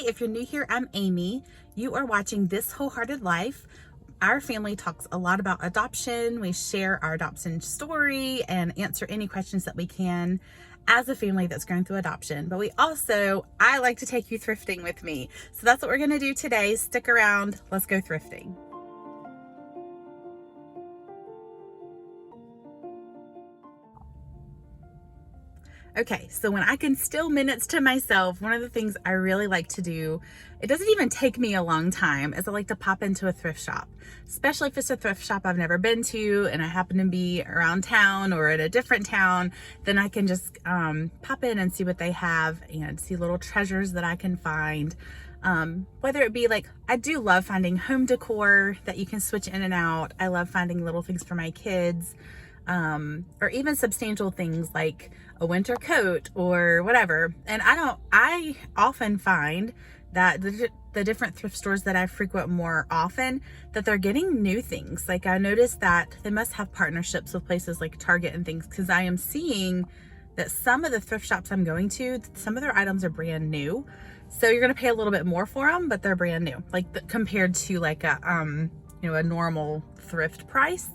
if you're new here, I'm Amy. You are watching This Wholehearted Life. Our family talks a lot about adoption. We share our adoption story and answer any questions that we can as a family that's going through adoption. But I like to take you thrifting with me. So that's what we're gonna do today. Stick around, let's go thrifting. Okay, so when I can steal minutes to myself, one of the things I really like to do, it doesn't even take me a long time, is I like to pop into a thrift shop, especially if it's a thrift shop I've never been to and I happen to be around town or at a different town. Then I can just pop in and see what they have and see little treasures that I can find. Whether it be like, I do love finding home decor that you can switch in and out. I love finding little things for my kids. Or even substantial things like a winter coat or whatever. And I often find that the different thrift stores that I frequent more often, that they're getting new things. Like I noticed that they must have partnerships with places like Target and things, because I am seeing that some of the thrift shops I'm going to, some of their items are brand new. So you're going to pay a little bit more for them, but they're brand new, like compared to like a normal thrift price.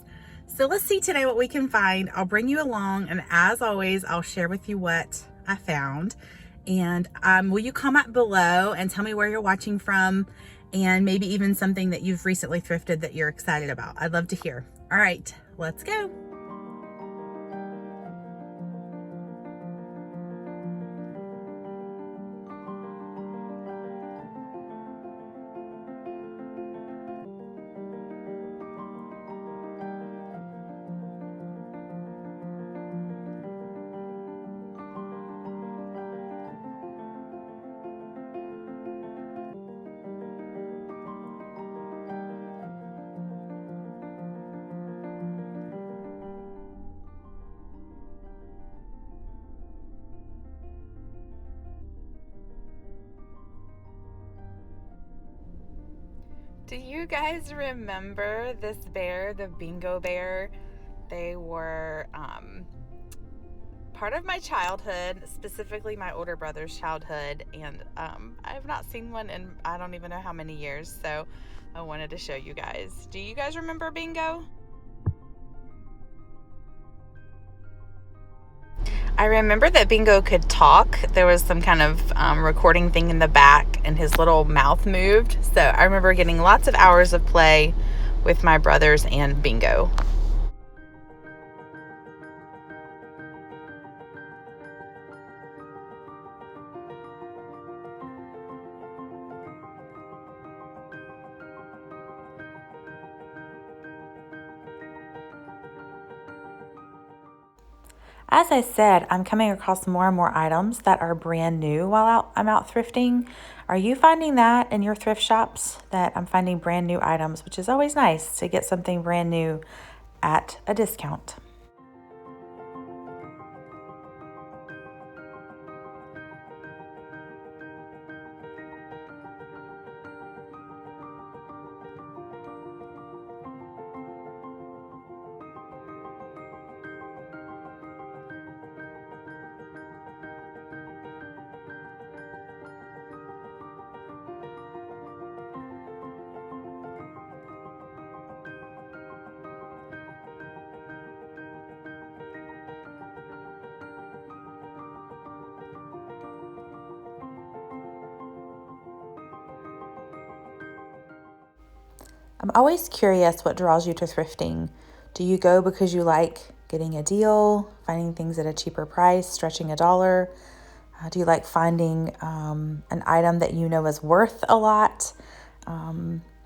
So let's see today what we can find. I'll bring you along, and as always, I'll share with you what I found. And will you comment below and tell me where you're watching from, and maybe even something that you've recently thrifted that you're excited about. I'd love to hear. All right, let's go. Do you guys remember this bear, the Bingo Bear? They were part of my childhood, specifically my older brother's childhood, and I have not seen one in I don't even know how many years, so I wanted to show you guys. Do you guys remember Bingo? I remember that Bingo could talk. There was some kind of recording thing in the back, and his little mouth moved. So I remember getting lots of hours of play with my brothers and Bingo. As I said, I'm coming across more and more items that are brand new while I'm out thrifting. Are you finding that in your thrift shops, that I'm finding brand new items, which is always nice to get something brand new at a discount? I'm always curious what draws you to thrifting. Do you go because you like getting a deal, finding things at a cheaper price, stretching a dollar? Do you like finding an item that you know is worth a lot?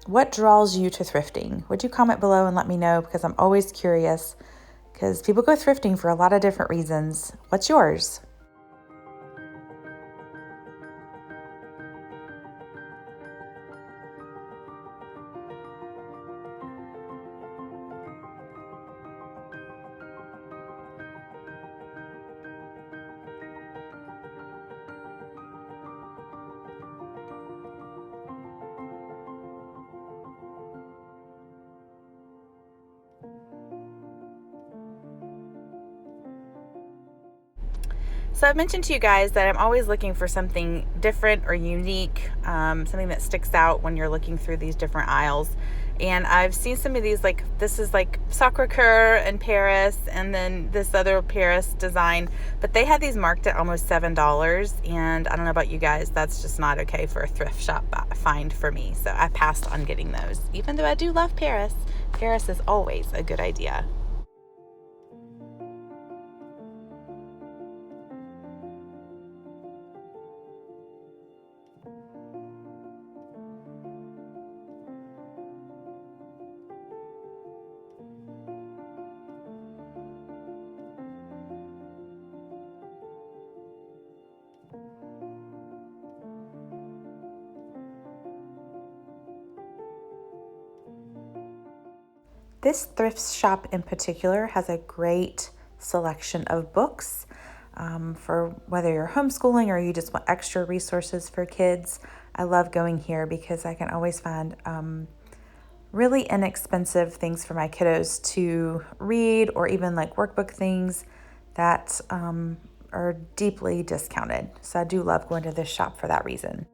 What draws you to thrifting? Would you comment below and let me know, because I'm always curious, because people go thrifting for a lot of different reasons. What's yours? So I've mentioned to you guys that I'm always looking for something different or unique, something that sticks out when you're looking through these different aisles. And I've seen some of these, like this is like Sacre-Cœur in Paris, and then this other Paris design, but they had these marked at almost $7. And I don't know about you guys, that's just not okay for a thrift shop find for me. So I passed on getting those, even though I do love Paris. Paris is always a good idea. This thrift shop in particular has a great selection of books for whether you're homeschooling or you just want extra resources for kids. I love going here because I can always find really inexpensive things for my kiddos to read, or even like workbook things that are deeply discounted. So I do love going to this shop for that reason.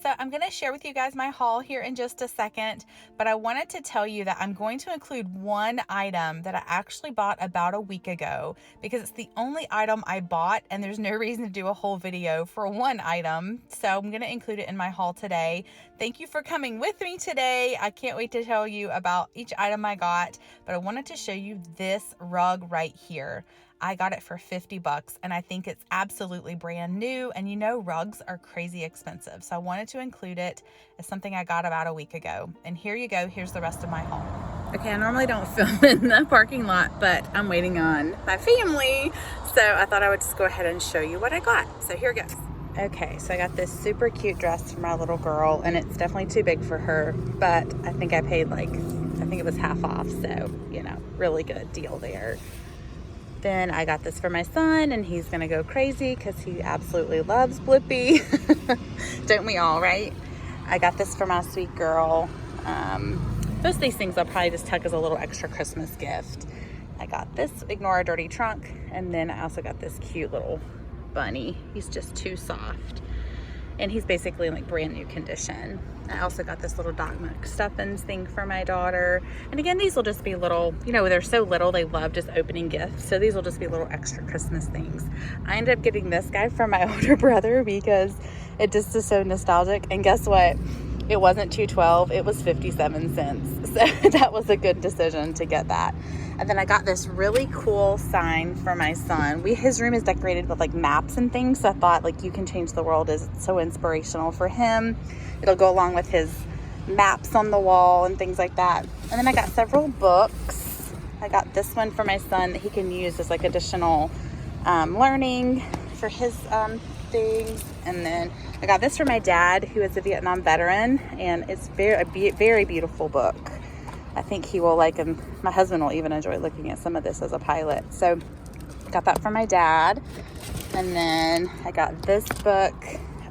So I'm going to share with you guys my haul here in just a second, but I wanted to tell you that I'm going to include one item that I actually bought about a week ago, because it's the only item I bought and there's no reason to do a whole video for one item. So I'm going to include it in my haul today. Thank you for coming with me today. I can't wait to tell you about each item I got, but I wanted to show you this rug right here. I got it for $50 and I think it's absolutely brand new, and you know rugs are crazy expensive. So I wanted to include it as something I got about a week ago. And here you go, here's the rest of my haul. Okay, I normally don't film in the parking lot, but I'm waiting on my family. So I thought I would just go ahead and show you what I got. So here goes. Okay, so I got this super cute dress for my little girl, and it's definitely too big for her, but I think I paid I think it was half off. So, you know, really good deal there. Then I got this for my son, and he's gonna go crazy because he absolutely loves Blippi. Don't we all, right? I got this for my sweet girl. Most of these things I'll probably just tuck as a little extra Christmas gift. I got this Ignore a Dirty Trunk, and then I also got this cute little bunny. He's just too soft, and he's basically in like brand new condition. I also got this little Doc McStuffins thing for my daughter. And again, these will just be little, you know, they're so little, they love just opening gifts. So these will just be little extra Christmas things. I ended up getting this guy for my older brother because it just is so nostalgic. And guess what? It wasn't $2.12, it was 57 cents. So that was a good decision to get that. And then I got this really cool sign for my son. His room is decorated with like maps and things. So I thought like You Can Change the World is so inspirational for him. It'll go along with his maps on the wall and things like that. And then I got several books. I got this one for my son that he can use as like additional learning for his things. And then I got this for my dad, who is a Vietnam veteran, and it's a very beautiful book. I think he will like, and my husband will even enjoy looking at some of this as a pilot. So I got that for my dad. And then I got this book.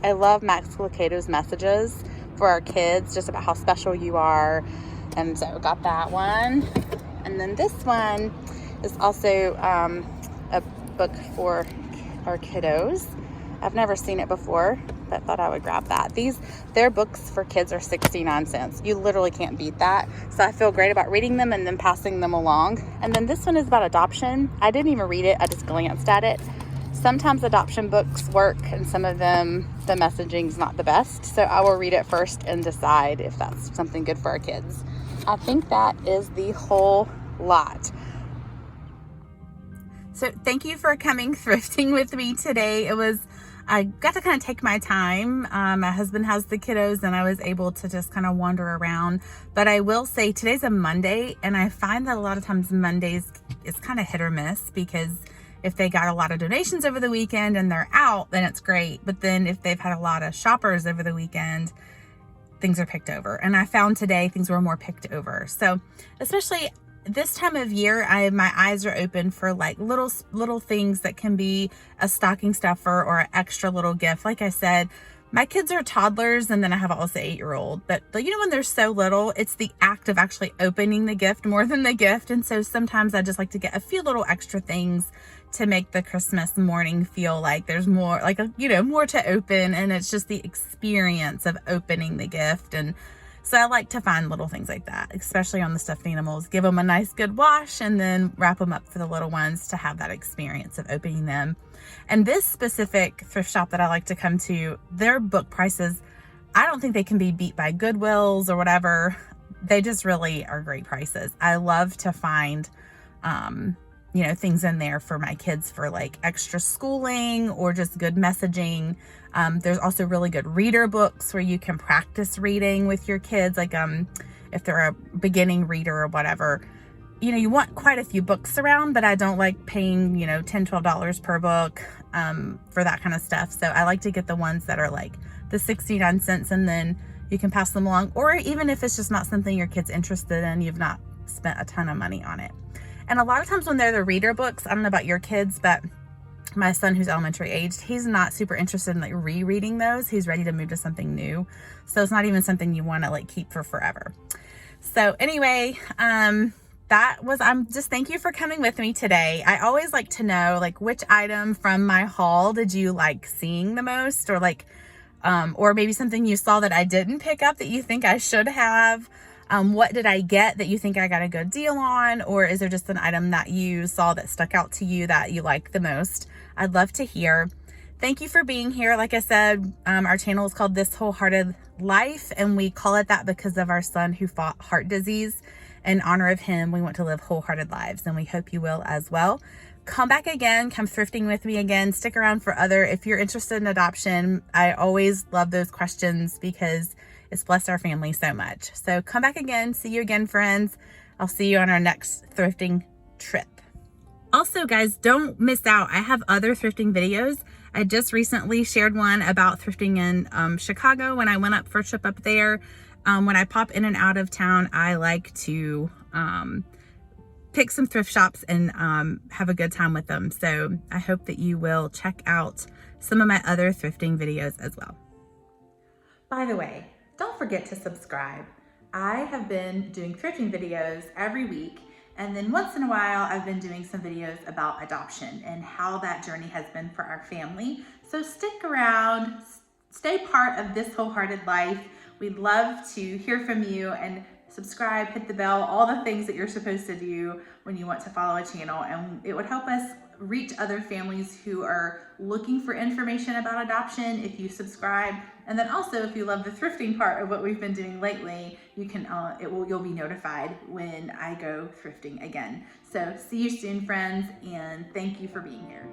I love Max Lucado's messages for our kids, just about how special you are. And so I got that one. And then this one is also a book for our kiddos. I've never seen it before, but thought I would grab that. Their books for kids are 69 cents. You literally can't beat that. So I feel great about reading them and then passing them along. And then this one is about adoption. I didn't even read it. I just glanced at it. Sometimes adoption books work, and some of them, the messaging's not the best. So I will read it first and decide if that's something good for our kids. I think that is the whole lot. So thank you for coming thrifting with me today. I got to kind of take my time. My husband has the kiddos, and I was able to just kind of wander around. But I will say today's a Monday, and I find that a lot of times Mondays is kind of hit or miss, because if they got a lot of donations over the weekend and they're out, then it's great. But then if they've had a lot of shoppers over the weekend, things are picked over. And I found today things were more picked over. So especially this time of year, my eyes are open for like little things that can be a stocking stuffer or an extra little gift. Like I said, my kids are toddlers, and then I have also 8-year-old. But you know, when they're so little, it's the act of actually opening the gift more than the gift. And so sometimes I just like to get a few little extra things to make the Christmas morning feel like there's more, like, more to open, and it's just the experience of opening the gift. And so I like to find little things like that, especially on the stuffed animals. Give them a nice good wash and then wrap them up for the little ones to have that experience of opening them. And this specific thrift shop that I like to come to, their book prices, I don't think they can be beat by Goodwills or whatever. They just really are great prices. I love to find things in there for my kids for like extra schooling or just good messaging. There's also really good reader books where you can practice reading with your kids. Like, if they're a beginning reader or whatever, you want quite a few books around, but I don't like paying, $10, $12 per book, for that kind of stuff. So I like to get the ones that are like the 69 cents, and then you can pass them along. Or even if it's just not something your kid's interested in, you've not spent a ton of money on it. And a lot of times when they're the reader books, I don't know about your kids, but my son, who's elementary aged, he's not super interested in like rereading those. He's ready to move to something new. So it's not even something you want to like keep for forever. So anyway, I'm just, thank you for coming with me today. I always like to know like which item from my haul did you like seeing the most, or like, or maybe something you saw that I didn't pick up that you think I should have. What did I get that you think I got a good deal on? Or is there just an item that you saw that stuck out to you that you like the most? I'd love to hear. Thank you for being here. Like I said, our channel is called This Wholehearted Life, and we call it that because of our son who fought heart disease. In honor of him, we want to live wholehearted lives, and we hope you will as well. Come back again, come thrifting with me again, stick around for if you're interested in adoption. I always love those questions because it's blessed our family so much. So come back again. See you again, friends. I'll see you on our next thrifting trip. Also, guys, don't miss out. I have other thrifting videos. I just recently shared one about thrifting in Chicago when I went up for a trip up there. When I pop in and out of town, I like to pick some thrift shops and have a good time with them. So I hope that you will check out some of my other thrifting videos as well. By the way, don't forget to subscribe. I have been doing thrifting videos every week, and then once in a while I've been doing some videos about adoption and how that journey has been for our family. So stick around, stay part of This Wholehearted Life. We'd love to hear from you, and subscribe, hit the bell, all the things that you're supposed to do when you want to follow a channel, and it would help us reach other families who are looking for information about adoption if you subscribe. And then also, if you love the thrifting part of what we've been doing lately, you can you'll be notified when I go thrifting again. So see you soon, friends, and thank you for being here.